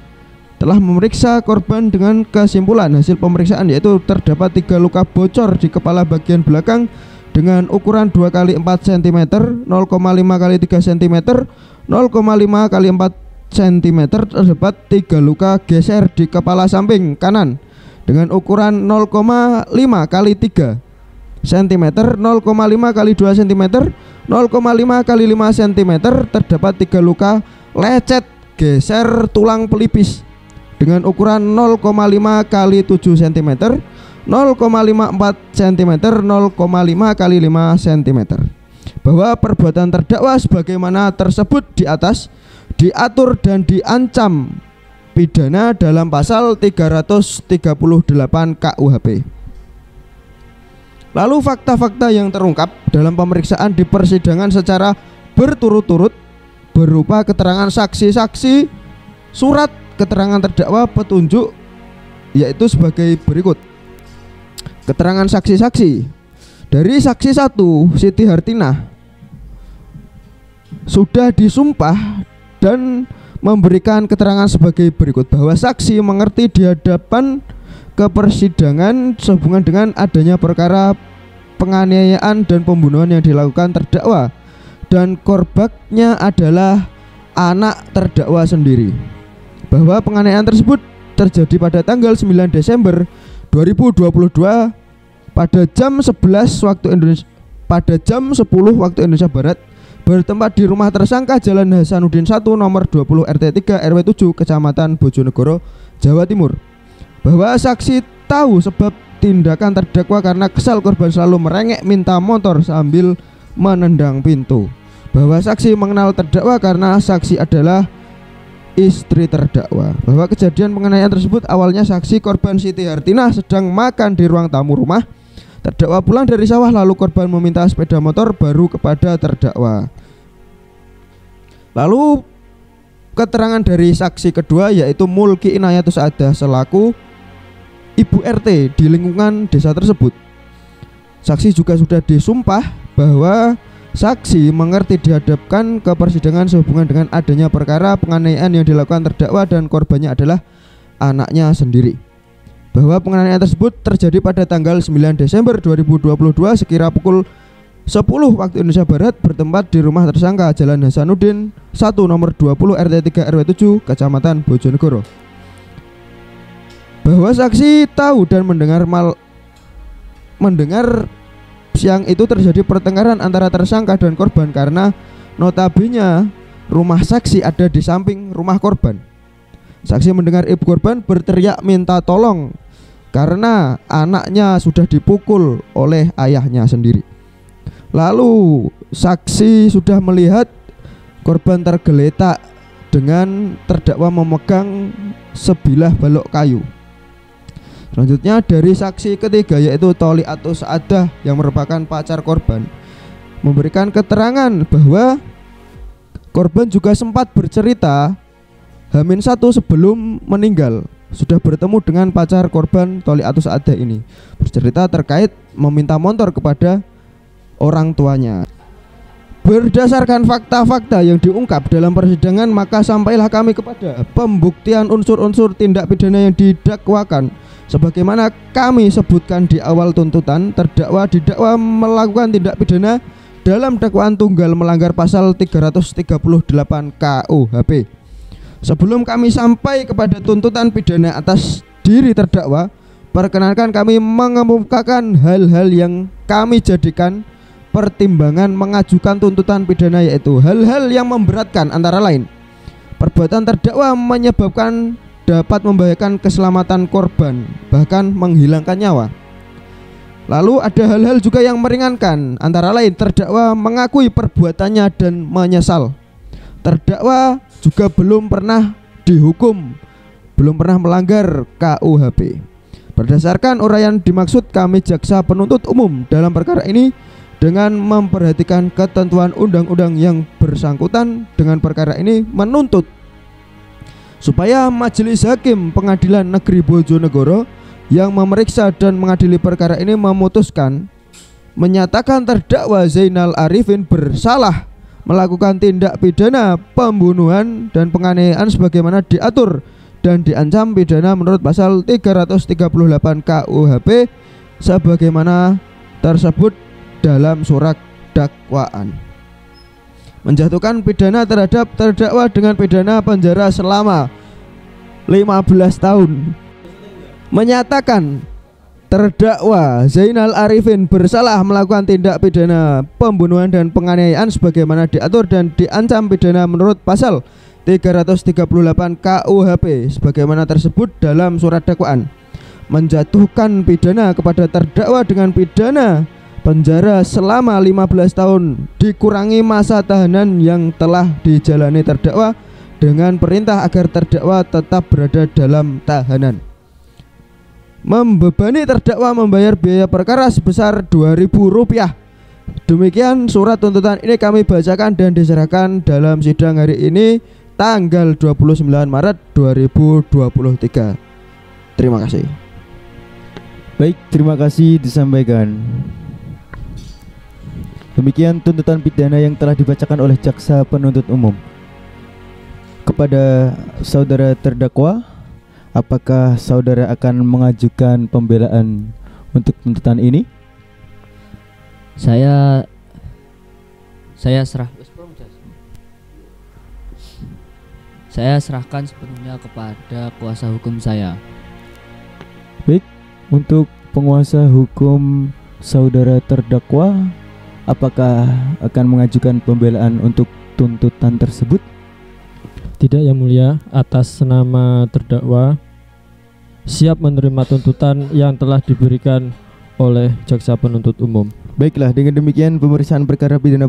telah memeriksa korban dengan kesimpulan hasil pemeriksaan yaitu terdapat 3 luka bocor di kepala bagian belakang dengan ukuran 2 x 4 cm, 0,5 x 3 cm, 0,5 x 4 cm. Terdapat 3 luka geser di kepala samping kanan dengan ukuran 0,5 x 3 cm, 0,5 x 2 cm, 0,5 x 5 cm. Terdapat 3 luka lecet geser tulang pelipis dengan ukuran 0,5 x 7 cm, 0,54 cm, 0,5 x 5 cm. Bahwa perbuatan terdakwa sebagaimana tersebut di atas diatur dan diancam pidana dalam pasal 338 KUHP. Lalu fakta-fakta yang terungkap dalam pemeriksaan di persidangan secara berturut-turut berupa keterangan saksi-saksi, surat keterangan terdakwa, petunjuk, yaitu sebagai berikut. Keterangan saksi-saksi dari saksi 1 Siti Hartinah sudah disumpah dan memberikan keterangan sebagai berikut bahwa saksi mengerti di hadapan ke persidangan sehubungan dengan adanya perkara penganiayaan dan pembunuhan yang dilakukan terdakwa dan korbannya adalah anak terdakwa sendiri, bahwa penganiayaan tersebut terjadi pada tanggal 9 Desember 2022 pada jam 11 waktu Indonesia, pada jam 10 waktu Indonesia Barat, bertempat di rumah tersangka Jalan Hasanuddin 1 nomor 20 RT 3 RW 7 Kecamatan Bojonegoro, Jawa Timur. Bahwa saksi tahu sebab tindakan terdakwa karena kesal korban selalu merengek minta motor sambil menendang pintu. Bahwa saksi mengenal terdakwa karena saksi adalah istri terdakwa. Bahwa kejadian penganiayaan tersebut awalnya saksi korban Siti Hartinah sedang makan di ruang tamu rumah. Terdakwa pulang dari sawah lalu korban meminta sepeda motor baru kepada terdakwa. Lalu keterangan dari saksi kedua yaitu Mulki Inayatus Adah selaku Ibu RT di lingkungan desa tersebut. Saksi juga sudah disumpah bahwa saksi mengerti dihadapkan ke persidangan sehubungan dengan adanya perkara penganiayaan yang dilakukan terdakwa dan korbannya adalah anaknya sendiri. Bahwa penganiayaan tersebut terjadi pada tanggal 9 Desember 2022 sekira pukul 10 waktu Indonesia Barat bertempat di rumah tersangka Jalan Hasanuddin 1 nomor 20 RT 3 RW 7 Kecamatan Bojonegoro. Bahwa saksi tahu dan mendengar siang itu terjadi pertengkaran antara tersangka dan korban karena notabene rumah saksi ada di samping rumah korban. Saksi mendengar ibu korban berteriak minta tolong karena anaknya sudah dipukul oleh ayahnya sendiri. Lalu saksi sudah melihat korban tergeletak dengan terdakwa memegang sebilah balok kayu. Selanjutnya dari saksi ketiga yaitu Tholiatus Saadah yang merupakan pacar korban memberikan keterangan bahwa korban juga sempat bercerita H-1 sebelum meninggal sudah bertemu dengan pacar korban Tholiatus Saadah ini, bercerita terkait meminta motor kepada orang tuanya. Berdasarkan fakta-fakta yang diungkap dalam persidangan, maka sampailah kami kepada pembuktian unsur-unsur tindak pidana yang didakwakan. Sebagaimana kami sebutkan di awal tuntutan, terdakwa didakwa melakukan tindak pidana dalam dakwaan tunggal melanggar pasal 338 KUHP. Sebelum kami sampai kepada tuntutan pidana atas diri terdakwa, perkenankan kami mengemukakan hal-hal yang kami jadikan pertimbangan mengajukan tuntutan pidana, yaitu hal-hal yang memberatkan antara lain perbuatan terdakwa menyebabkan dapat membahayakan keselamatan korban bahkan menghilangkan nyawa. Lalu ada hal-hal juga yang meringankan, antara lain terdakwa mengakui perbuatannya dan menyesal. Terdakwa juga belum pernah dihukum, belum pernah melanggar KUHP. Berdasarkan uraian dimaksud, kami jaksa penuntut umum dalam perkara ini dengan memperhatikan ketentuan undang-undang yang bersangkutan dengan perkara ini menuntut supaya Majelis Hakim Pengadilan Negeri Bojonegoro yang memeriksa dan mengadili perkara ini memutuskan menyatakan terdakwa Zainal Arifin bersalah melakukan tindak pidana pembunuhan dan penganiayaan sebagaimana diatur dan diancam pidana menurut pasal 338 KUHP sebagaimana tersebut dalam surat dakwaan. Menjatuhkan pidana terhadap terdakwa dengan pidana penjara selama 15 tahun. Menyatakan terdakwa Zainal Arifin bersalah melakukan tindak pidana pembunuhan dan penganiayaan sebagaimana diatur dan diancam pidana menurut pasal 338 KUHP sebagaimana tersebut dalam surat dakwaan. Menjatuhkan pidana kepada terdakwa dengan pidana penjara selama 15 tahun dikurangi masa tahanan yang telah dijalani terdakwa dengan perintah agar terdakwa tetap berada dalam tahanan. Membebani terdakwa membayar biaya perkara sebesar Rp2.000. Demikian surat tuntutan ini kami bacakan dan diserahkan dalam sidang hari ini tanggal 29 Maret 2023. Terima kasih. Baik, terima kasih disampaikan. Demikian tuntutan pidana yang telah dibacakan oleh jaksa penuntut umum. Kepada saudara terdakwa, apakah saudara akan mengajukan pembelaan untuk tuntutan ini? Saya serahkan sepenuhnya kepada kuasa hukum saya. Baik, untuk penguasa hukum saudara terdakwa, apakah akan mengajukan pembelaan untuk tuntutan tersebut? Tidak, Yang Mulia. Atas nama terdakwa siap menerima tuntutan yang telah diberikan oleh jaksa penuntut umum. Baiklah, dengan demikian pemeriksaan perkara pidana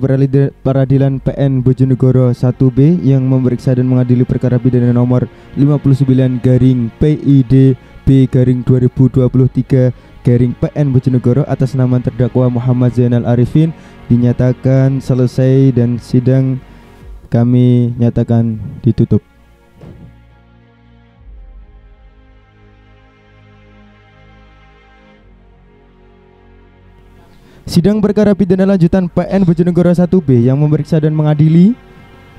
peradilan PN Bojonegoro 1B yang memeriksa dan mengadili perkara pidana nomor 59/PID/B/2023/PN Bojonegoro atas nama terdakwa Muhammad Zainal Arifin dinyatakan selesai dan sidang kami nyatakan ditutup. Sidang perkara pidana lanjutan PN Bojonegoro 1B yang memeriksa dan mengadili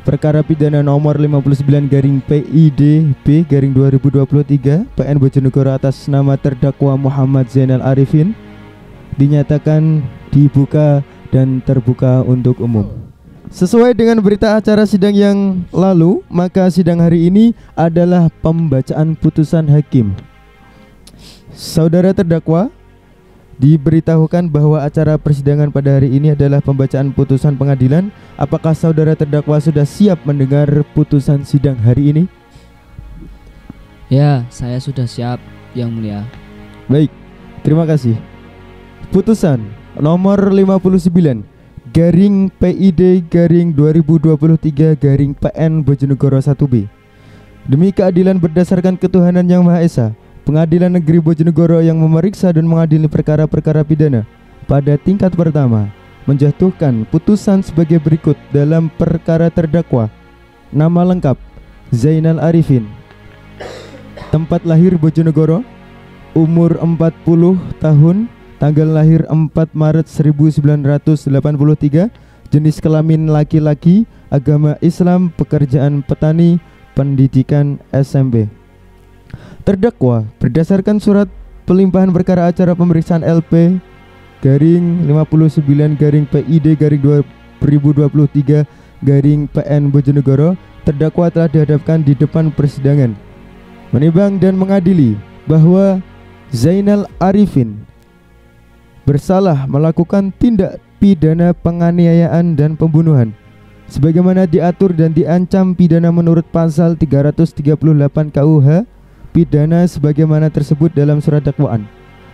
perkara pidana nomor 59/PID/B/2023 PN Bojonegoro atas nama terdakwa Muhammad Zainal Arifin dinyatakan dibuka dan terbuka untuk umum. Sesuai dengan berita acara sidang yang lalu, maka sidang hari ini adalah pembacaan putusan hakim. Saudara terdakwa diberitahukan bahwa acara persidangan pada hari ini adalah pembacaan putusan pengadilan. Apakah saudara terdakwa sudah siap mendengar putusan sidang hari ini? Ya, saya sudah siap, Yang Mulia. Baik, terima kasih. Putusan nomor 59/2023 garing PID garing 2023 garing PN Bojonegoro 1B. Demi keadilan berdasarkan ketuhanan yang Maha Esa, Pengadilan Negeri Bojonegoro yang memeriksa dan mengadili perkara-perkara pidana pada tingkat pertama menjatuhkan putusan sebagai berikut dalam perkara terdakwa. Nama lengkap Zainal Arifin, tempat lahir Bojonegoro, umur 40 tahun, tanggal lahir 4 Maret 1983, jenis kelamin laki-laki, agama Islam, pekerjaan petani, pendidikan SMP. Terdakwa berdasarkan surat pelimpahan perkara acara pemeriksaan LP garing 59 garing PID garing 2023 garing PN Bojonegoro, terdakwa telah dihadapkan di depan persidangan menimbang dan mengadili bahwa Zainal Arifin bersalah melakukan tindak pidana penganiayaan dan pembunuhan sebagaimana diatur dan diancam pidana menurut pasal 338 KUH pidana sebagaimana tersebut dalam surat dakwaan,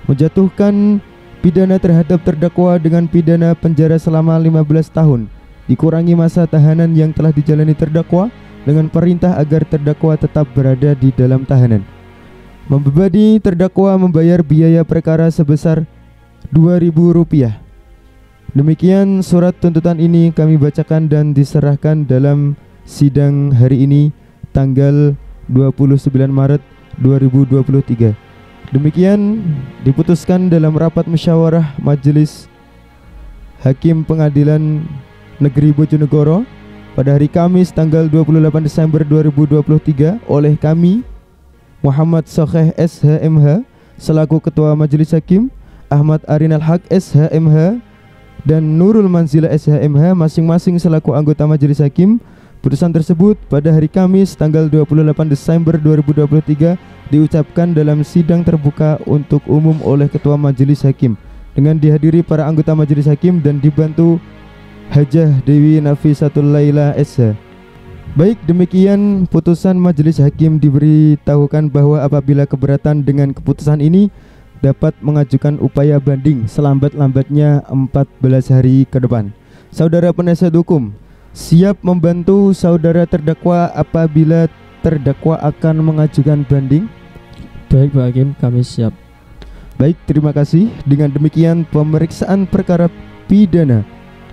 menjatuhkan pidana terhadap terdakwa dengan pidana penjara selama 15 tahun dikurangi masa tahanan yang telah dijalani terdakwa dengan perintah agar terdakwa tetap berada di dalam tahanan, membebani terdakwa membayar biaya perkara sebesar Rp2.000. Demikian surat tuntutan ini kami bacakan dan diserahkan dalam sidang hari ini tanggal 29 Maret 2023. Demikian diputuskan dalam rapat musyawarah Majelis Hakim Pengadilan Negeri Bojonegoro pada hari Kamis tanggal 28 Desember 2023 oleh kami Muhammad Sokeh SHMH selaku Ketua Majelis Hakim, Ahmad Arinal Haq SHMH dan Nurul Manzila SHMH masing-masing selaku anggota Majelis Hakim. Putusan tersebut pada hari Kamis tanggal 28 Desember 2023 diucapkan dalam sidang terbuka untuk umum oleh Ketua Majelis Hakim dengan dihadiri para anggota Majelis Hakim dan dibantu Hajah Dewi Nafisatul Laila SH. Baik, demikian putusan Majelis Hakim diberitahukan bahwa apabila keberatan dengan keputusan ini dapat mengajukan upaya banding selambat-lambatnya 14 hari ke depan. Saudara penasihat hukum siap membantu saudara terdakwa apabila terdakwa akan mengajukan banding? Baik Pak Hakim, kami siap. Baik, terima kasih. Dengan demikian pemeriksaan perkara pidana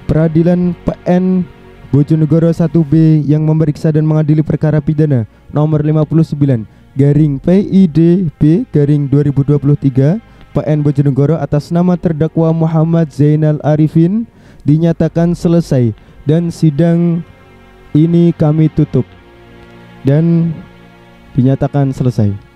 Peradilan PN Bojonegoro 1B yang memeriksa dan mengadili perkara pidana nomor 59 garing PIDB garing 2023 PN Bojonegoro atas nama terdakwa Muhammad Zainal Arifin dinyatakan selesai dan sidang ini kami tutup dan dinyatakan selesai.